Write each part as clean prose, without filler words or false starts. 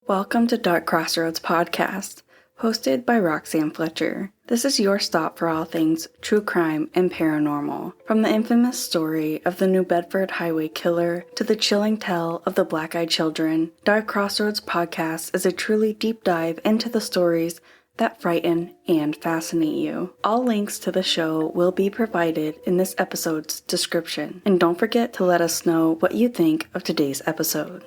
Welcome to Dark Crossroads Podcast, hosted by Roxanne Fletcher. This is your stop for all things true crime and paranormal. From the infamous story of the New Bedford Highway Killer to the chilling tale of the Black-Eyed Children, Dark Crossroads Podcast is a truly deep dive into the stories that frighten and fascinate you. All links to the show will be provided in this episode's description. And don't forget to let us know what you think of today's episode.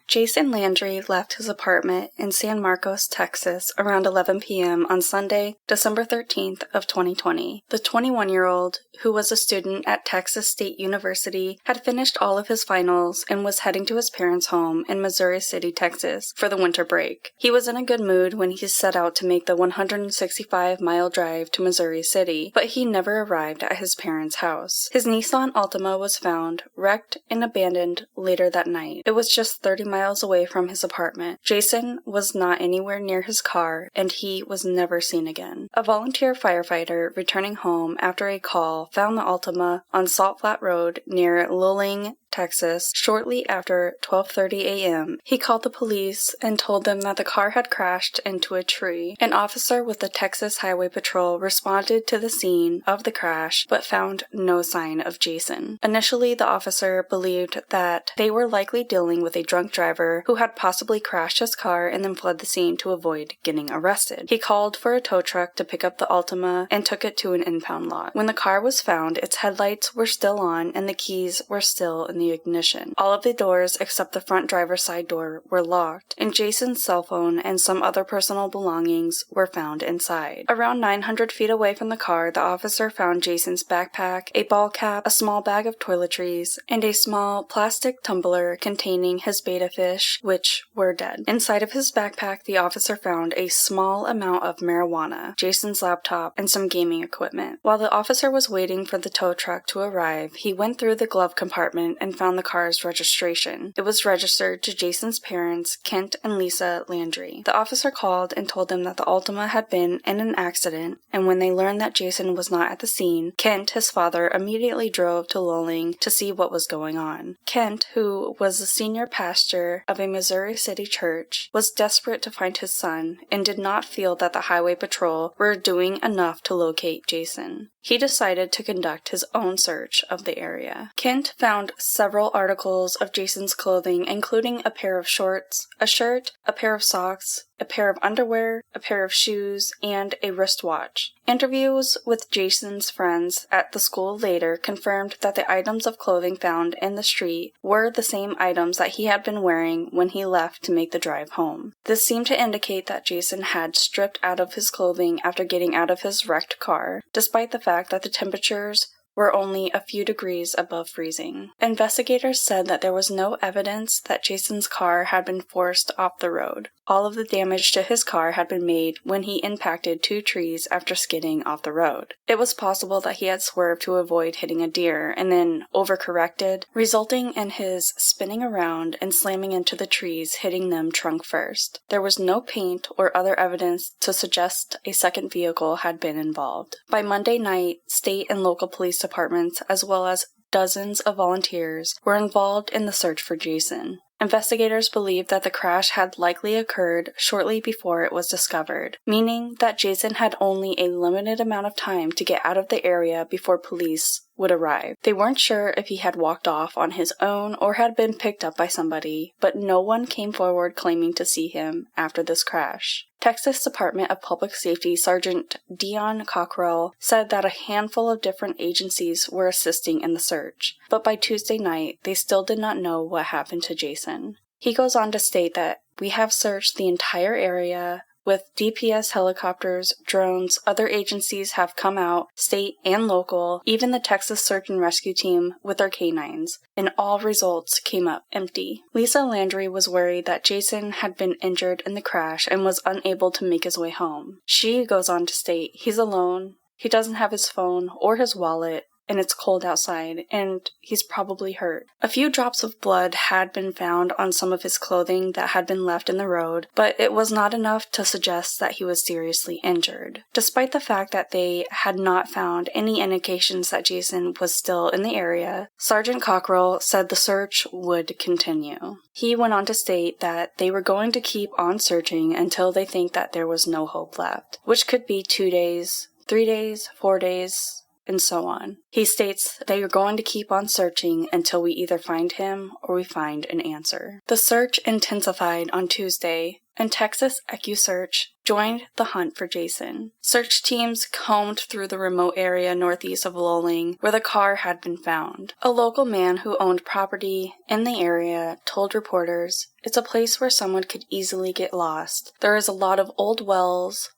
Jason Landry left his apartment in San Marcos, Texas around 11 p.m. on Sunday, December 13th of 2020. The 21-year-old, who was a student at Texas State University, had finished all of his finals and was heading to his parents' home in Missouri City, Texas for the winter break. He was in a good mood when he set out to make the 165-mile drive to Missouri City, but he never arrived at his parents' house. His Nissan Altima was found wrecked and abandoned later that night. It was just 30 miles away from his apartment. Jason was not anywhere near his car, and he was never seen again. A volunteer firefighter returning home after a call found the Altima on Salt Flat Road near Luling, Texas, shortly after 12:30 a.m. He called the police and told them that the car had crashed into a tree. An officer with the Texas Highway Patrol responded to the scene of the crash, but found no sign of Jason. Initially, the officer believed that they were likely dealing with a drunk driver who had possibly crashed his car and then fled the scene to avoid getting arrested. He called for a tow truck to pick up the Altima and took it to an impound lot. When the car was found, its headlights were still on and the keys were still in the ignition. All of the doors except the front driver's side door were locked, and Jason's cell phone and some other personal belongings were found inside. Around 900 feet away from the car, the officer found Jason's backpack, a ball cap, a small bag of toiletries, and a small plastic tumbler containing his betta fish, which were dead. Inside of his backpack, the officer found a small amount of marijuana, Jason's laptop, and some gaming equipment. While the officer was waiting for the tow truck to arrive, he went through the glove compartment and found the car's registration. It was registered to Jason's parents, Kent and Lisa Landry. The officer called and told them that the Altima had been in an accident, and when they learned that Jason was not at the scene, Kent, his father, immediately drove to Luling to see what was going on. Kent, who was the senior pastor of a Missouri City church, was desperate to find his son and did not feel that the Highway Patrol were doing enough to locate Jason. He decided to conduct his own search of the area. Kent found several articles of Jason's clothing, including a pair of shorts, a shirt, a pair of socks, a pair of underwear, a pair of shoes, and a wristwatch. Interviews with Jason's friends at the school later confirmed that the items of clothing found in the street were the same items that he had been wearing when he left to make the drive home. This seemed to indicate that Jason had stripped out of his clothing after getting out of his wrecked car, despite the fact that the temperatures were only a few degrees above freezing. Investigators said that there was no evidence that Jason's car had been forced off the road. All of the damage to his car had been made when he impacted two trees after skidding off the road. It was possible that he had swerved to avoid hitting a deer and then overcorrected, resulting in his spinning around and slamming into the trees, hitting them trunk first. There was no paint or other evidence to suggest a second vehicle had been involved. By Monday night, state and local police departments, as well as dozens of volunteers, were involved in the search for Jason. Investigators believe that the crash had likely occurred shortly before it was discovered, meaning that Jason had only a limited amount of time to get out of the area before police would arrive. They weren't sure if he had walked off on his own or had been picked up by somebody, but no one came forward claiming to see him after this crash. Texas Department of Public Safety Sergeant Dion Cockrell said that a handful of different agencies were assisting in the search, but by Tuesday night, they still did not know what happened to Jason. He goes on to state that, "We have searched the entire area with DPS helicopters, drones, other agencies have come out, state and local, even the Texas Search and Rescue Team with their canines, and all results came up empty." Lisa Landry was worried that Jason had been injured in the crash and was unable to make his way home. She goes on to state, "He's alone, he doesn't have his phone or his wallet, and it's cold outside, and he's probably hurt. A few drops of blood had been found on some of his clothing that had been left in the road, but it was not enough to suggest that he was seriously injured. Despite the fact that they had not found any indications that Jason was still in the area, Sergeant Cockrell said the search would continue. He went on to state that they were going to keep on searching until they think that there was no hope left, which could be 2 days, 3 days, 4 days, and so on. He states they are going to keep on searching until we either find him or we find an answer. The search intensified on Tuesday, and Texas EcuSearch joined the hunt for Jason. Search teams combed through the remote area northeast of Lowling where the car had been found. A local man who owned property in the area told reporters, "It's a place where someone could easily get lost. There is a lot of old wells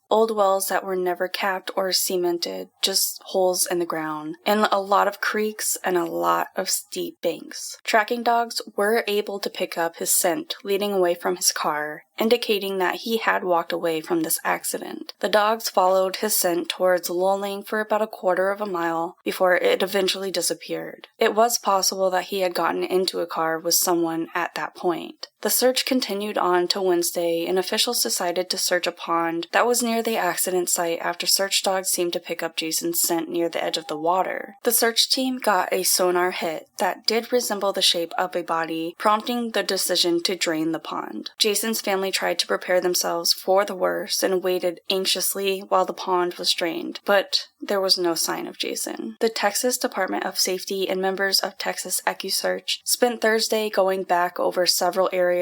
that were never capped or cemented, just holes in the ground, and a lot of creeks and a lot of steep banks." Tracking dogs were able to pick up his scent leading away from his car, indicating that he had walked away from this accident. The dogs followed his scent towards Lowling for about a quarter of a mile before it eventually disappeared. It was possible that he had gotten into a car with someone at that point. The search continued on to Wednesday, and officials decided to search a pond that was near the accident site after search dogs seemed to pick up Jason's scent near the edge of the water. The search team got a sonar hit that did resemble the shape of a body, prompting the decision to drain the pond. Jason's family tried to prepare themselves for the worst and waited anxiously while the pond was drained, but there was no sign of Jason. The Texas Department of Safety and members of Texas EcuSearch spent Thursday going back over several areas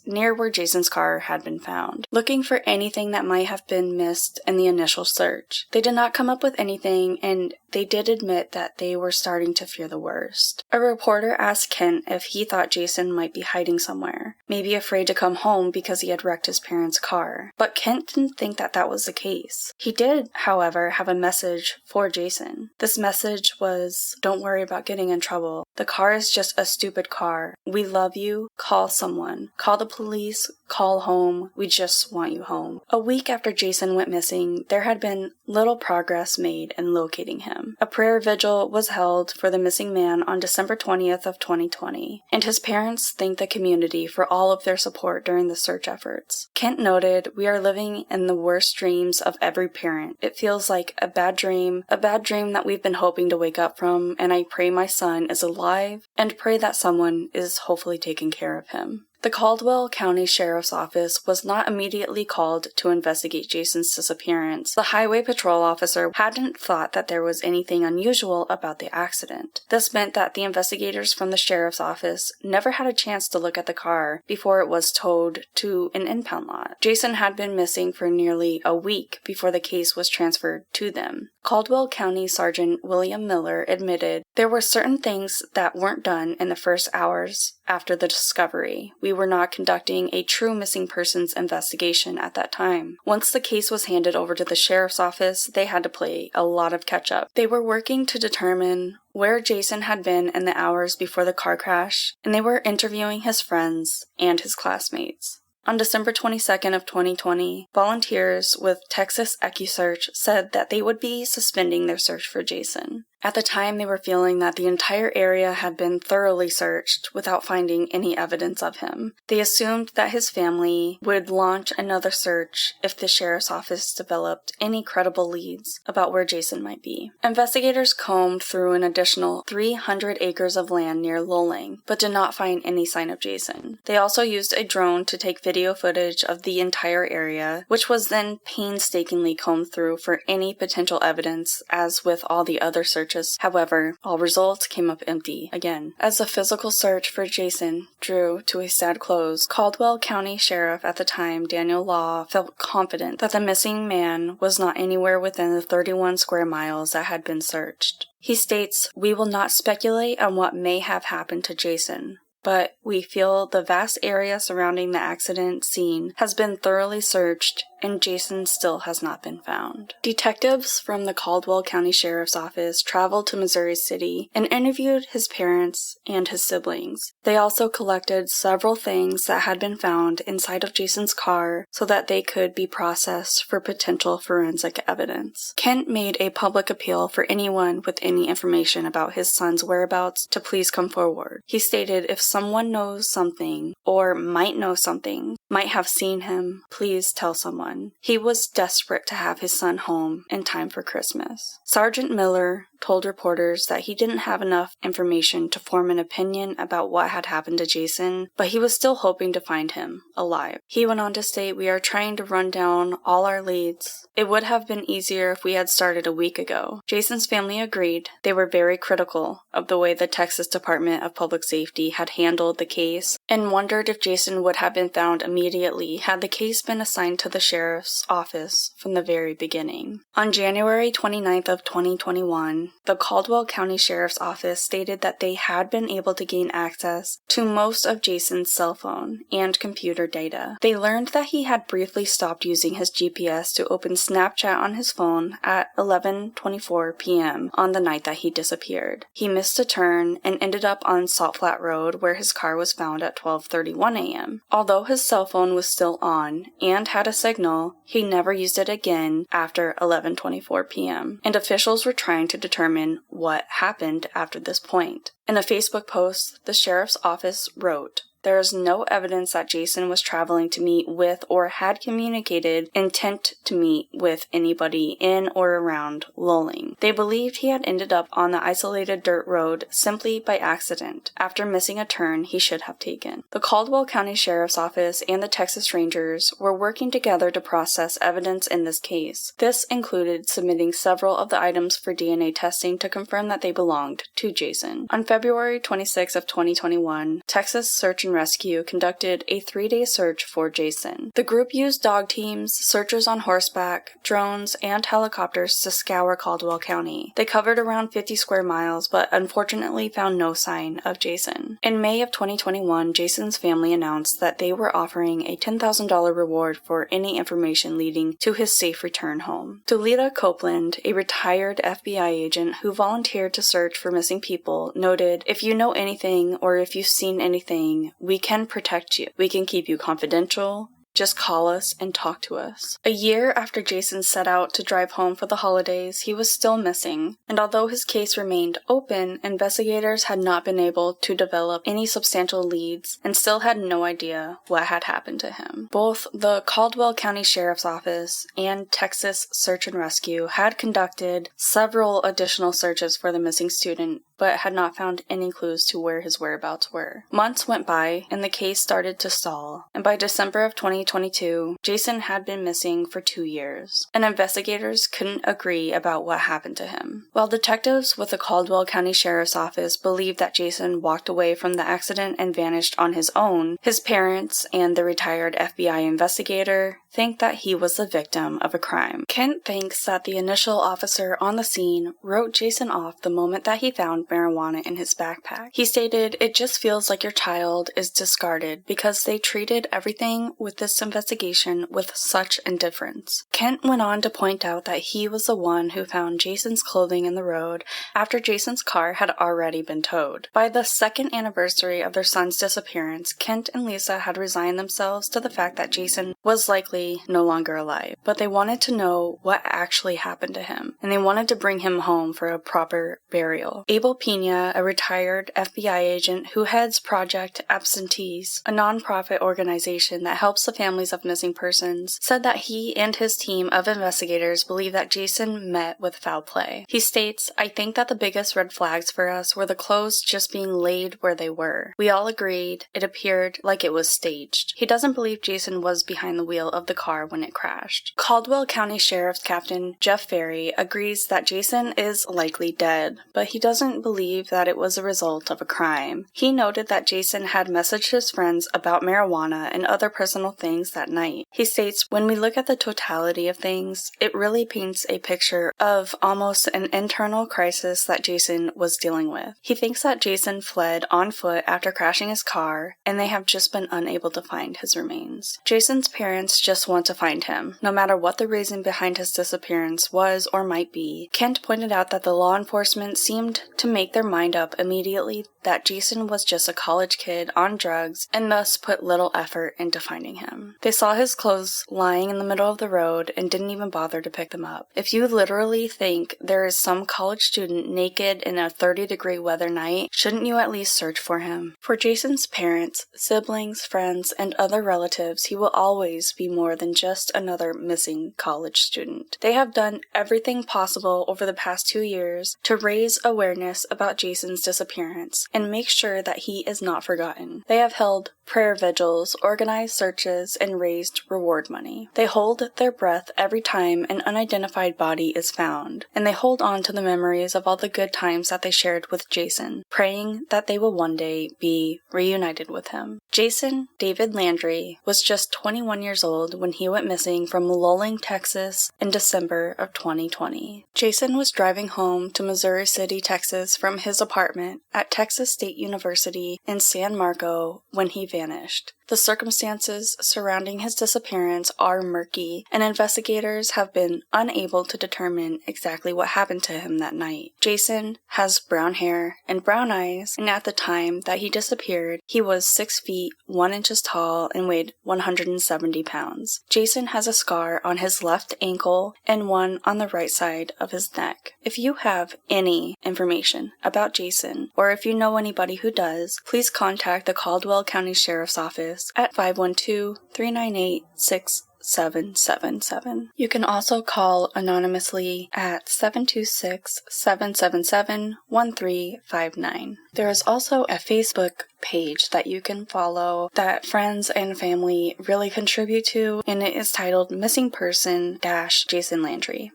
near where Jason's car had been found, looking for anything that might have been missed in the initial search. They did not come up with anything, and they did admit that they were starting to fear the worst. A reporter asked Kent if he thought Jason might be hiding somewhere, maybe afraid to come home because he had wrecked his parents' car. But Kent didn't think that that was the case. He did, however, have a message for Jason. This message was, "Don't worry about getting in trouble. The car is just a stupid car. We love you. Call someone. Call the police. Call home. We just want you home." A week after Jason went missing, there had been little progress made in locating him. A prayer vigil was held for the missing man on December 20th of 2020, and his parents thanked the community for all of their support during the search efforts. Kent noted, "We are living in the worst dreams of every parent. It feels like a bad dream that we've been hoping to wake up from, and I pray my son is alive and pray that someone is hopefully taking care of him." The Caldwell County Sheriff's Office was not immediately called to investigate Jason's disappearance. The highway patrol officer hadn't thought that there was anything unusual about the accident. This meant that the investigators from the sheriff's office never had a chance to look at the car before it was towed to an impound lot. Jason had been missing for nearly a week before the case was transferred to them. Caldwell County Sergeant William Miller admitted, "There were certain things that weren't done in the first hours after the discovery. We were not conducting a true missing persons investigation at that time. Once the case was handed over to the sheriff's office, they had to play a lot of catch-up. They were working to determine where Jason had been in the hours before the car crash, and they were interviewing his friends and his classmates." On December 22nd of 2020, volunteers with Texas EcuSearch said that they would be suspending their search for Jason. At the time, they were feeling that the entire area had been thoroughly searched without finding any evidence of him. They assumed that his family would launch another search if the sheriff's office developed any credible leads about where Jason might be. Investigators combed through an additional 300 acres of land near Lowling, but did not find any sign of Jason. They also used a drone to take video footage of the entire area, which was then painstakingly combed through for any potential evidence, as with all the other searches. However, all results came up empty again. As the physical search for Jason drew to a sad close, Caldwell County Sheriff at the time, Daniel Law, felt confident that the missing man was not anywhere within the 31 square miles that had been searched. He states, "We will not speculate on what may have happened to Jason, but we feel the vast area surrounding the accident scene has been thoroughly searched and Jason still has not been found. Detectives from the Caldwell County Sheriff's Office traveled to Missouri City and interviewed his parents and his siblings. They also collected several things that had been found inside of Jason's car so that they could be processed for potential forensic evidence. Kent made a public appeal for anyone with any information about his son's whereabouts to please come forward. He stated if someone knows something, or might know something, might have seen him, please tell someone. He was desperate to have his son home in time for Christmas. Sergeant Miller told reporters that he didn't have enough information to form an opinion about what had happened to Jason, but he was still hoping to find him alive. He went on to state, "We are trying to run down all our leads. It would have been easier if we had started a week ago." Jason's family agreed. They were very critical of the way the Texas Department of Public Safety had handled the case and wondered if Jason would have been found immediately had the case been assigned to the sheriff's office from the very beginning. On January 29th of 2021, the Caldwell County Sheriff's Office stated that they had been able to gain access to most of Jason's cell phone and computer data. They learned that he had briefly stopped using his GPS to open Snapchat on his phone at 11:24 p.m. on the night that he disappeared. He missed a turn and ended up on Salt Flat Road where his car was found at 12:31 a.m. Although his cell phone was still on and had a signal, he never used it again after 11:24 p.m. and officials were trying to determine what happened after this point. In a Facebook post, the sheriff's office wrote, "There is no evidence that Jason was traveling to meet with or had communicated intent to meet with anybody in or around Lowling. They believed he had ended up on the isolated dirt road simply by accident, after missing a turn he should have taken." The Caldwell County Sheriff's Office and the Texas Rangers were working together to process evidence in this case. This included submitting several of the items for DNA testing to confirm that they belonged to Jason. On February 26 of 2021, Texas Search and Rescue conducted a 3-day search for Jason. The group used dog teams, searchers on horseback, drones, and helicopters to scour Caldwell County. They covered around 50 square miles, but unfortunately found no sign of Jason. In May of 2021, Jason's family announced that they were offering a $10,000 reward for any information leading to his safe return home. Delita Copeland, a retired FBI agent who volunteered to search for missing people, noted, "If you know anything or if you've seen anything, we can protect you. We can keep you confidential. Just call us and talk to us." A year after Jason set out to drive home for the holidays, he was still missing, and although his case remained open, investigators had not been able to develop any substantial leads and still had no idea what had happened to him. Both the Caldwell County Sheriff's Office and Texas Search and Rescue had conducted several additional searches for the missing student, but had not found any clues to where his whereabouts were. Months went by, and the case started to stall, and by December of 2022, Jason had been missing for 2 years, and investigators couldn't agree about what happened to him. While detectives with the Caldwell County Sheriff's Office believed that Jason walked away from the accident and vanished on his own, his parents and the retired FBI investigator think that he was the victim of a crime. Kent thinks that the initial officer on the scene wrote Jason off the moment that he found marijuana in his backpack. He stated, "It just feels like your child is discarded because they treated everything with this investigation with such indifference." Kent went on to point out that he was the one who found Jason's clothing in the road after Jason's car had already been towed. By the second anniversary of their son's disappearance, Kent and Lisa had resigned themselves to the fact that Jason was likely no longer alive, but they wanted to know what actually happened to him, and they wanted to bring him home for a proper burial. Abel Pena, a retired FBI agent who heads Project Absentees, a non-profit organization that helps the families of missing persons, said that he and his team of investigators believe that Jason met with foul play. He states, "I think that the biggest red flags for us were the clothes just being laid where they were. We all agreed it appeared like it was staged. He doesn't believe Jason was behind the wheel of the car when it crashed." Caldwell County Sheriff's Captain Jeff Ferry agrees that Jason is likely dead, but he doesn't believe that it was a result of a crime. He noted that Jason had messaged his friends about marijuana and other personal things that night. He states, "When we look at the totality of things, it really paints a picture of almost an internal crisis that Jason was dealing with. He thinks that Jason fled on foot after crashing his car, and they have just been unable to find his remains." Jason's parents just just want to find him, no matter what the reason behind his disappearance was or might be. Kent pointed out that the law enforcement seemed to make their mind up immediately that Jason was just a college kid on drugs and thus put little effort into finding him. They saw his clothes lying in the middle of the road and didn't even bother to pick them up. If you literally think there is some college student naked in a 30-degree weather night, shouldn't you at least search for him? For Jason's parents, siblings, friends, and other relatives, he will always be more than just another missing college student. They have done everything possible over the past 2 years to raise awareness about Jason's disappearance and make sure that he is not forgotten. They have held prayer vigils, organized searches, and raised reward money. They hold their breath every time an unidentified body is found, and they hold on to the memories of all the good times that they shared with Jason, praying that they will one day be reunited with him. Jason David Landry was just 21 years old when he went missing from Luling, Texas in December of 2020. Jason was driving home to Missouri City, Texas from his apartment at Texas State University in San Marcos when he vanished. The circumstances surrounding his disappearance are murky, and investigators have been unable to determine exactly what happened to him that night. Jason has brown hair and brown eyes, and at the time that he disappeared, he was 6 feet 1 inch tall and weighed 170 pounds. Jason has a scar on his left ankle and one on the right side of his neck. If you have any information about Jason, or if you know anybody who does, please contact the Caldwell County Sheriff's Office at 512-398-6777. You can also call anonymously at 726-777-1359. There is also a Facebook page that you can follow that friends and family really contribute to, and it is titled Missing Person - Jason Landry.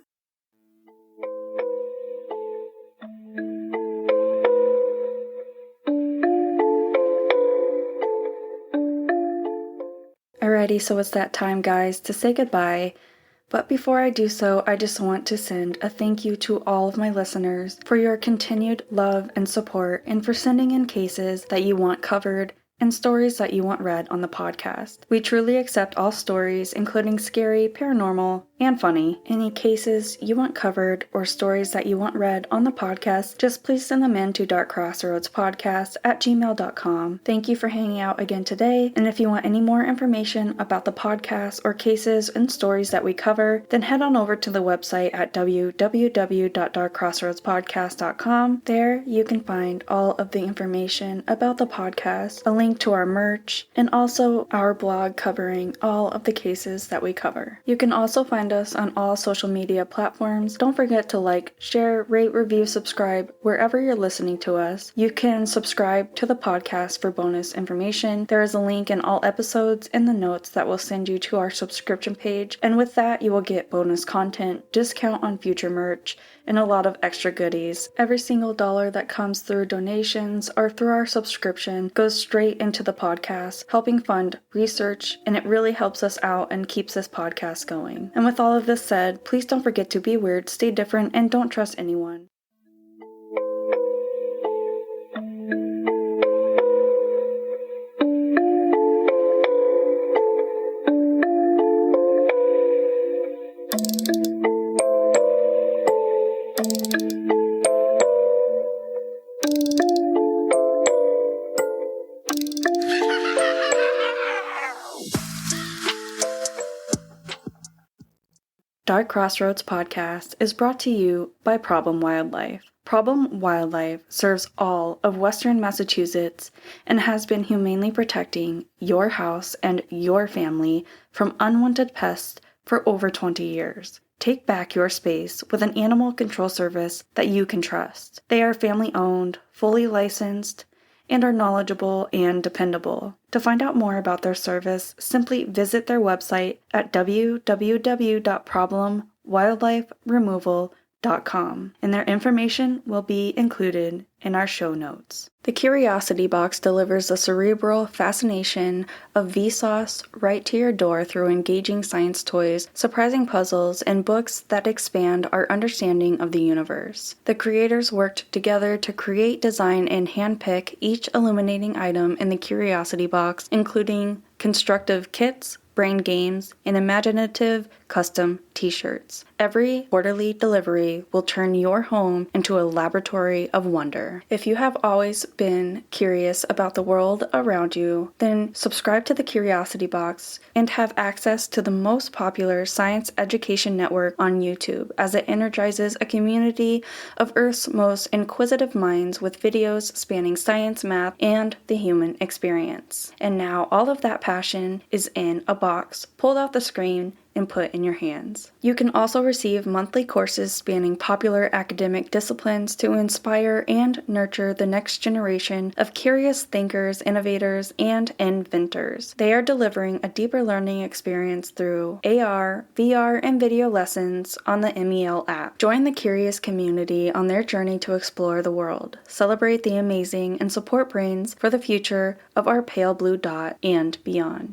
Alrighty, so it's that time, guys, to say goodbye. But before I do so, I just want to send a thank you to all of my listeners for your continued love and support and for sending in cases that you want covered and stories that you want read on the podcast. We truly accept all stories, including scary, paranormal, and funny. Any cases you want covered or stories that you want read on the podcast, just please send them in to darkcrossroadspodcast@gmail.com. Thank you for hanging out again today, and if you want any more information about the podcast or cases and stories that we cover, then head on over to the website at www.darkcrossroadspodcast.com. There you can find all of the information about the podcast, a link to our merch, and also our blog covering all of the cases that we cover. You can also find us on all social media platforms. Don't forget to like, share, rate, review, subscribe wherever you're listening to us. You can subscribe to the podcast for bonus information. There is a link in all episodes in the notes that will send you to our subscription page, and with that you will get bonus content, discount on future merch, and a lot of extra goodies. Every single dollar that comes through donations or through our subscription goes straight into the podcast, helping fund research, and it really helps us out and keeps this podcast going. And with all of this said, please don't forget to be weird, stay different, and don't trust anyone. Dark Crossroads Podcast is brought to you by Problem Wildlife. Problem Wildlife serves all of Western Massachusetts and has been humanely protecting your house and your family from unwanted pests for over 20 years. Take back your space with an animal control service that you can trust. They are family-owned, fully licensed, and are knowledgeable and dependable. To find out more about their service, simply visit their website at www.problemwildliferemoval.com, and their information will be included in our show notes. The Curiosity Box delivers the cerebral fascination of Vsauce right to your door through engaging science toys, surprising puzzles, and books that expand our understanding of the universe. The creators worked together to create, design, and handpick each illuminating item in the Curiosity Box, including constructive kits, brain games, and imaginative custom t-shirts. Every quarterly delivery will turn your home into a laboratory of wonder. If you have always been curious about the world around you, then subscribe to the Curiosity Box and have access to the most popular science education network on YouTube, as it energizes a community of Earth's most inquisitive minds with videos spanning science, math, and the human experience. And now all of that passion is in a box pulled off the screen and put in your hands. You can also receive monthly courses spanning popular academic disciplines to inspire and nurture the next generation of curious thinkers, innovators, and inventors. They are delivering a deeper learning experience through AR, VR, and video lessons on the MEL app. Join the curious community on their journey to explore the world, celebrate the amazing, and support brains for the future of our pale blue dot and beyond.